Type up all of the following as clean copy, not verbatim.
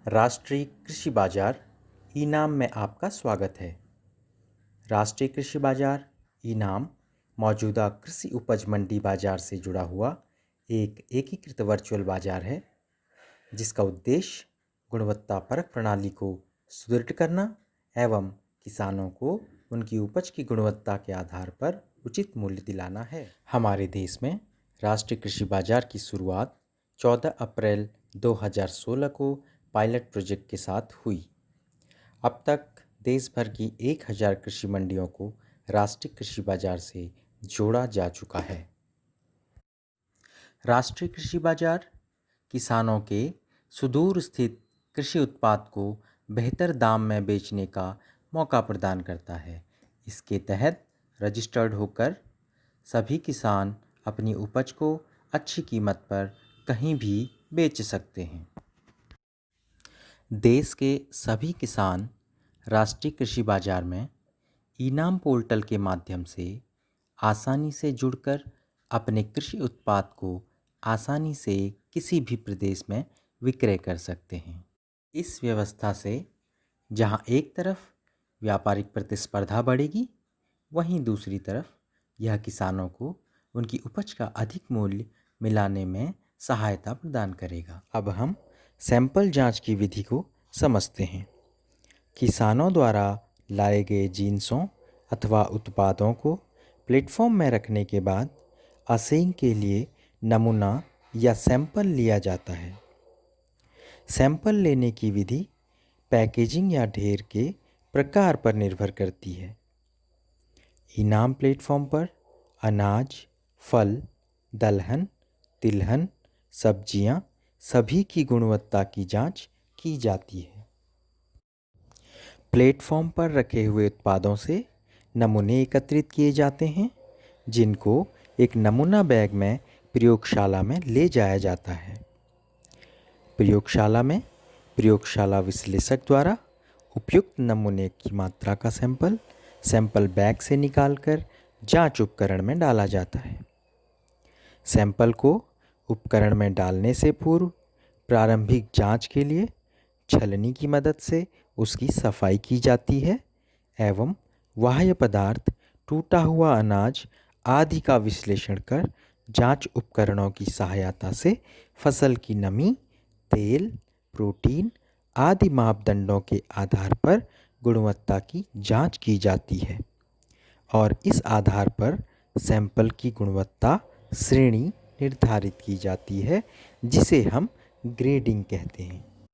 राष्ट्रीय कृषि बाजार ई-नाम में आपका स्वागत है। राष्ट्रीय कृषि बाजार ई-नाम मौजूदा कृषि उपज मंडी बाजार से जुड़ा हुआ एक एकीकृत वर्चुअल बाजार है, जिसका उद्देश्य गुणवत्तापरक प्रणाली को सुदृढ़ करना एवं किसानों को उनकी उपज की गुणवत्ता के आधार पर उचित मूल्य दिलाना है। हमारे देश में राष्ट्रीय कृषि बाजार की शुरुआत 14 अप्रैल 2016 को पायलट प्रोजेक्ट के साथ हुई। अब तक देश भर की 1000 कृषि मंडियों को राष्ट्रीय कृषि बाजार से जोड़ा जा चुका है। राष्ट्रीय कृषि बाजार किसानों के सुदूर स्थित कृषि उत्पाद को बेहतर दाम में बेचने का मौका प्रदान करता है। इसके तहत रजिस्टर्ड होकर सभी किसान अपनी उपज को अच्छी कीमत पर कहीं भी बेच सकते हैं। देश के सभी किसान राष्ट्रीय कृषि बाजार में ई-नाम पोर्टल के माध्यम से आसानी से जुड़कर अपने कृषि उत्पाद को आसानी से किसी भी प्रदेश में विक्रय कर सकते हैं। इस व्यवस्था से जहां एक तरफ व्यापारिक प्रतिस्पर्धा बढ़ेगी, वहीं दूसरी तरफ यह किसानों को उनकी उपज का अधिक मूल्य मिलाने में सहायता प्रदान करेगा। अब हम सैंपल जांच की विधि को समझते हैं। किसानों द्वारा लाए गए जिन्सों अथवा उत्पादों को प्लेटफॉर्म में रखने के बाद असेंग के लिए नमूना या सैंपल लिया जाता है। सैंपल लेने की विधि पैकेजिंग या ढेर के प्रकार पर निर्भर करती है। ई-नाम प्लेटफॉर्म पर अनाज, फल, दलहन, तिलहन, सब्जियां सभी की गुणवत्ता की जांच की जाती है। प्लेटफॉर्म पर रखे हुए उत्पादों से नमूने एकत्रित किए जाते हैं, जिनको एक नमूना बैग में प्रयोगशाला में ले जाया जाता है। प्रयोगशाला में प्रयोगशाला विश्लेषक द्वारा उपयुक्त नमूने की मात्रा का सैंपल बैग से निकालकर जांच उपकरण में डाला जाता है। सैंपल को उपकरण में डालने से पूर्व प्रारंभिक जांच के लिए छलनी की मदद से उसकी सफाई की जाती है एवं बाह्य पदार्थ, टूटा हुआ अनाज आदि का विश्लेषण कर जांच उपकरणों की सहायता से फसल की नमी, तेल, प्रोटीन आदि मापदंडों के आधार पर गुणवत्ता की जांच की जाती है और इस आधार पर सैंपल की गुणवत्ता श्रेणी निर्धारित की जाती है, जिसे हम ग्रेडिंग कहते हैं।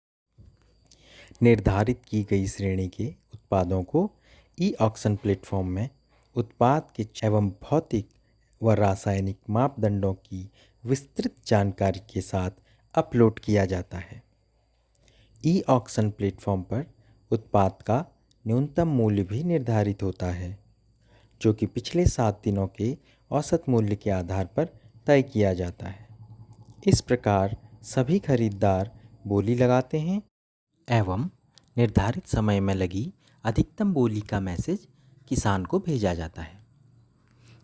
निर्धारित की गई श्रेणी के उत्पादों को ई-ऑक्शन प्लेटफॉर्म में उत्पाद के एवं भौतिक व रासायनिक मापदंडों की विस्तृत जानकारी के साथ अपलोड किया जाता है। ई-ऑक्शन प्लेटफॉर्म पर उत्पाद का न्यूनतम मूल्य भी निर्धारित होता है, जो कि पिछले 7 दिनों के औसत मूल्य के आधार पर तय किया जाता है। इस प्रकार सभी खरीदार बोली लगाते हैं एवं निर्धारित समय में लगी अधिकतम बोली का मैसेज किसान को भेजा जाता है।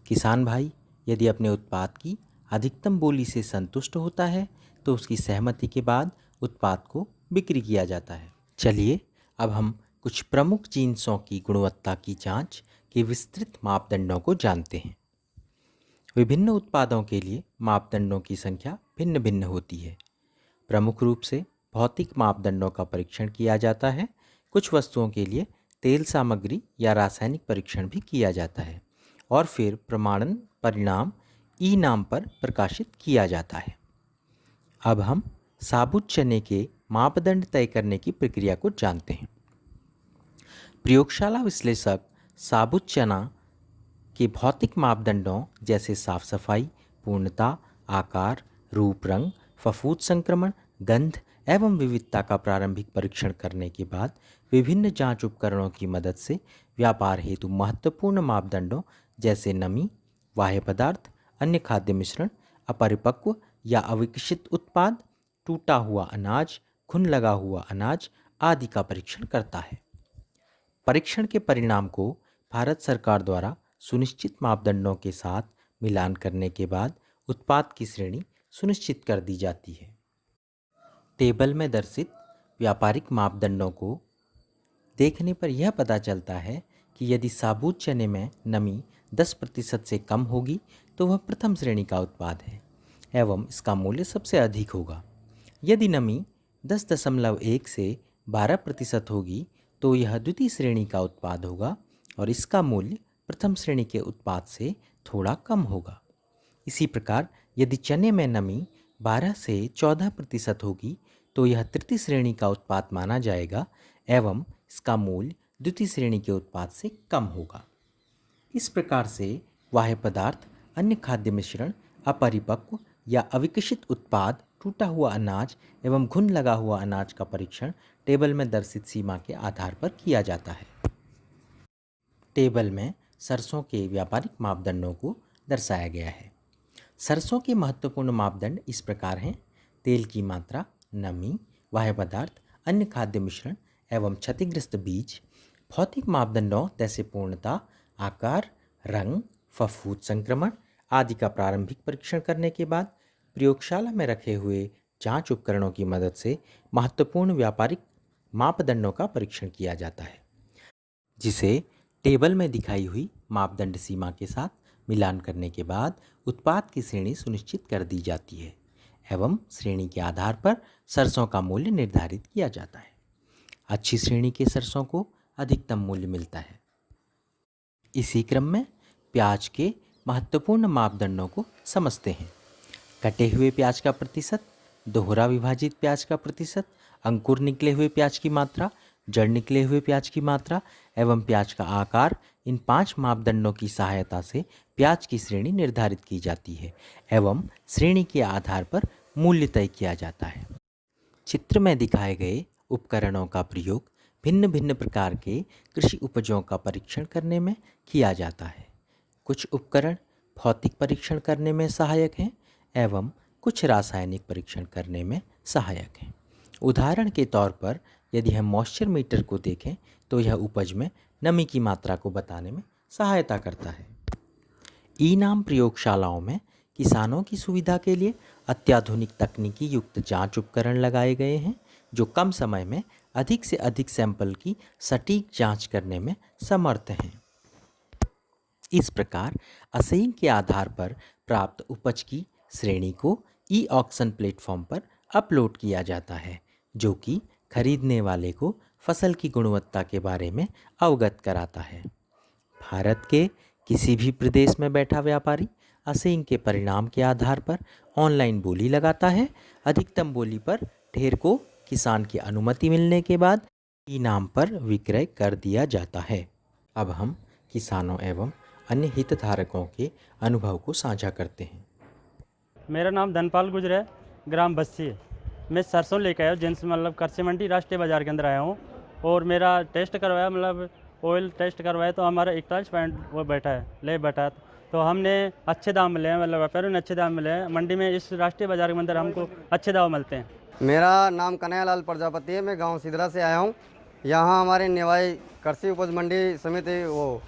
किसान भाई यदि अपने उत्पाद की अधिकतम बोली से संतुष्ट होता है तो उसकी सहमति के बाद उत्पाद को बिक्री किया जाता है। चलिए अब हम कुछ प्रमुख जिन्सों की गुणवत्ता की जांच के विस्तृत मापदंडों को जानते हैं। विभिन्न उत्पादों के लिए मापदंडों की संख्या भिन्न भिन्न होती है। प्रमुख रूप से भौतिक मापदंडों का परीक्षण किया जाता है। कुछ वस्तुओं के लिए तेल सामग्री या रासायनिक परीक्षण भी किया जाता है और फिर प्रमाणन परिणाम ई-नाम पर प्रकाशित किया जाता है। अब हम साबुत चने के मापदंड तय करने की प्रक्रिया को जानते हैं। प्रयोगशाला विश्लेषक साबुत चना के भौतिक मापदंडों जैसे साफ सफाई, पूर्णता, आकार, रूप रंग, फफूंद संक्रमण, गंध एवं विविधता का प्रारंभिक परीक्षण करने के बाद विभिन्न जांच उपकरणों की मदद से व्यापार हेतु महत्वपूर्ण मापदंडों जैसे नमी, बाह्य पदार्थ, अन्य खाद्य मिश्रण, अपरिपक्व या अविकसित उत्पाद, टूटा हुआ अनाज, घुन लगा हुआ अनाज आदि का परीक्षण करता है। परीक्षण के परिणाम को भारत सरकार द्वारा सुनिश्चित मापदंडों के साथ मिलान करने के बाद उत्पाद की श्रेणी सुनिश्चित कर दी जाती है। टेबल में दर्शित व्यापारिक मापदंडों को देखने पर यह पता चलता है कि यदि साबुत चने में नमी 10% से कम होगी तो वह प्रथम श्रेणी का उत्पाद है एवं इसका मूल्य सबसे अधिक होगा। यदि नमी 10.1 से 12% होगी तो यह द्वितीय श्रेणी का उत्पाद होगा और इसका मूल्य प्रथम श्रेणी के उत्पाद से थोड़ा कम होगा। इसी प्रकार यदि चने में नमी 12 से 14% होगी तो यह तृतीय श्रेणी का उत्पाद माना जाएगा एवं इसका मूल्य द्वितीय श्रेणी के उत्पाद से कम होगा। इस प्रकार से बाह्य पदार्थ, अन्य खाद्य मिश्रण, अपरिपक्व या अविकसित उत्पाद, टूटा हुआ अनाज एवं घुन लगा हुआ अनाज का परीक्षण टेबल में दर्शित सीमा के आधार पर किया जाता है। टेबल में सरसों के व्यापारिक मापदंडों को दर्शाया गया है। सरसों के महत्वपूर्ण मापदंड इस प्रकार हैं: तेल की मात्रा, नमी, बाह्य पदार्थ, अन्य खाद्य मिश्रण एवं क्षतिग्रस्त बीज। भौतिक मापदंडों जैसे पूर्णता, आकार, रंग, फफूंद संक्रमण आदि का प्रारंभिक परीक्षण करने के बाद प्रयोगशाला में रखे हुए जांच उपकरणों की मदद से महत्वपूर्ण व्यापारिक मापदंडों का परीक्षण किया जाता है, जिसे टेबल में दिखाई हुई मापदंड सीमा के साथ मिलान करने के बाद उत्पाद की श्रेणी सुनिश्चित कर दी जाती है एवं श्रेणी के आधार पर सरसों का मूल्य निर्धारित किया जाता है। अच्छी श्रेणी के सरसों को अधिकतम मूल्य मिलता है। इसी क्रम में प्याज के महत्वपूर्ण मापदंडों को समझते हैं। कटे हुए प्याज का प्रतिशत, दोहरा विभाजित प्याज का प्रतिशत, अंकुर निकले हुए प्याज की मात्रा, जड़ निकले हुए प्याज की मात्रा एवं प्याज का आकार। इन 5 मापदंडों की सहायता से प्याज की श्रेणी निर्धारित की जाती है एवं श्रेणी के आधार पर मूल्य तय किया जाता है। चित्र में दिखाए गए उपकरणों का प्रयोग भिन्न भिन्न प्रकार के कृषि उपजों का परीक्षण करने में किया जाता है। कुछ उपकरण भौतिक परीक्षण करने में सहायक हैं एवं कुछ रासायनिक परीक्षण करने में सहायक हैं। उदाहरण के तौर पर यदि हम मॉइस्चर मीटर को देखें तो यह उपज में नमी की मात्रा को बताने में सहायता करता है। ई-नाम प्रयोगशालाओं में किसानों की सुविधा के लिए अत्याधुनिक तकनीकी युक्त जांच उपकरण लगाए गए हैं जो कम समय में अधिक से अधिक सैंपल की सटीक जांच करने में समर्थ हैं। इस प्रकार असेइन के आधार पर प्राप्त उपज की श्रेणी को ई-ऑक्शन प्लेटफॉर्म पर अपलोड किया जाता है, जो कि खरीदने वाले को फसल की गुणवत्ता के बारे में अवगत कराता है। भारत के किसी भी प्रदेश में बैठा व्यापारी असेइन के परिणाम के आधार पर ऑनलाइन बोली लगाता है। अधिकतम बोली पर ढेर को किसान की अनुमति मिलने के बाद ई-नाम पर विक्रय कर दिया जाता है। अब हम किसानों एवं अन्य हितधारकों के अनुभव को साझा करते हैं। मेरा नाम धनपाल गुजर है, ग्राम बस्सी है। मैं सरसों लेकर आया हूँ, जिनसे मतलब कृषि मंडी राष्ट्रीय बाजार के अंदर आया हूँ और मेरा टेस्ट करवाया, मतलब ऑयल टेस्ट करवाया तो हमारा 41 पॉइंट वो बैठा है, ले बैठा है। तो हमने अच्छे दाम मिले हैं, मतलब व्यापारियों ने अच्छे दाम मिले हैं। मंडी में इस राष्ट्रीय बाजार के अंदर हमको अच्छे दाम मिलते हैं। मेरा नाम कन्हैयालाल प्रजापति है, मैं गांव सिदरा से आया हूं। यहां हमारे निवाई कृषि उपज मंडी समिति वो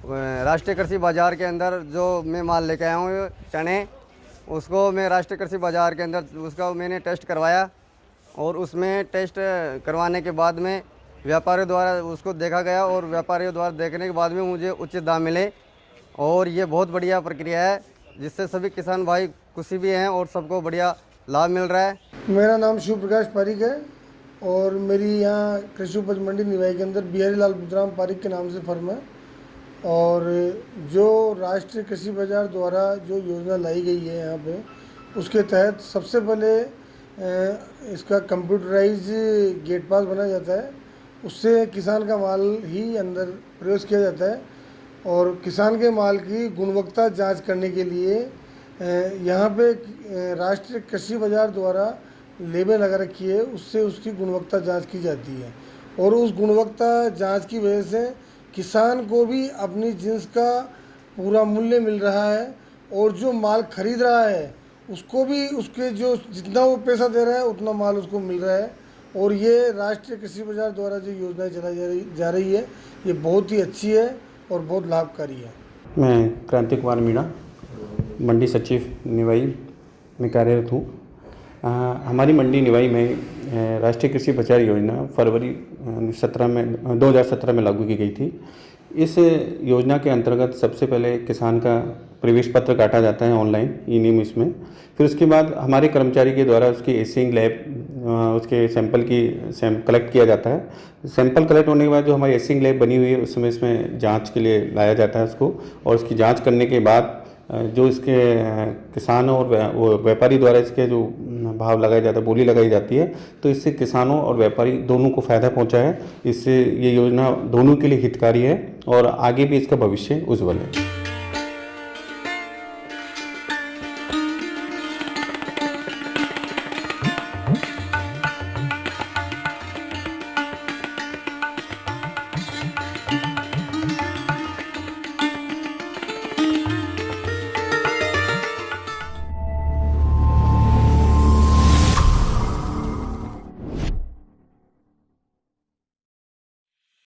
राष्ट्रीय कृषि बाजार के अंदर जो मैं माल लेके आया हूं चने, उसको मैं राष्ट्रीय कृषि बाजार के अंदर उसका मैंने टेस्ट करवाया और उसमें टेस्ट करवाने के बाद में व्यापारियों द्वारा उसको देखा गया और व्यापारियों द्वारा देखने के बाद में मुझे उचित दाम मिले और ये बहुत बढ़िया प्रक्रिया है, जिससे सभी किसान भाई खुशी भी हैं और सबको बढ़िया लाभ मिल रहा है। मेरा नाम शिव प्रकाश पारिक है और मेरी यहाँ कृषि उपज मंडी निवाई के अंदर बिहारी लाल बुद्धराम पारिक के नाम से फर्म है। और जो राष्ट्रीय कृषि बाजार द्वारा जो योजना लाई गई है यहाँ पे, उसके तहत सबसे पहले इसका कंप्यूटराइज गेट पास बनाया जाता है। उससे किसान का माल ही अंदर प्रवेश किया जाता है और किसान के माल की गुणवत्ता जांच करने के लिए यहाँ पे राष्ट्रीय कृषि बाजार द्वारा लेबल लगा रखी है, उससे उसकी गुणवत्ता जांच की जाती है और उस गुणवत्ता जांच की वजह से किसान को भी अपनी जिन्स का पूरा मूल्य मिल रहा है और जो माल खरीद रहा है उसको भी उसके जो जितना वो पैसा दे रहा है उतना माल उसको मिल रहा है। और ये राष्ट्रीय कृषि बाजार द्वारा जो योजना चलाई जा रही है, ये बहुत ही अच्छी है और बहुत लाभकारी है। मैं क्रांति कुमार मीणा, मंडी सचिव निवाई में कार्यरत हूँ। हमारी मंडी निवाई में राष्ट्रीय कृषि बाजार योजना फरवरी 2017 में लागू की गई थी। इस योजना के अंतर्गत सबसे पहले किसान का प्रवेश पत्र काटा जाता है ऑनलाइन ई-नीम इसमें। फिर उसके बाद हमारे कर्मचारी के द्वारा उसकी एसिंग लैब उसके सैंपल कलेक्ट किया जाता है। सैंपल कलेक्ट होने के बाद जो हमारी एसिंग लैब बनी हुई है उसमें इसमें जांच के लिए लाया जाता है उसको, और उसकी जांच करने के बाद जो इसके किसानों और व्यापारी द्वारा इसके जो भाव लगाया जाता है, बोली लगाई जाती है, तो इससे किसानों और व्यापारी दोनों को फ़ायदा पहुंचा है। इससे ये योजना दोनों के लिए हितकारी है और आगे भी इसका भविष्य उज्ज्वल है।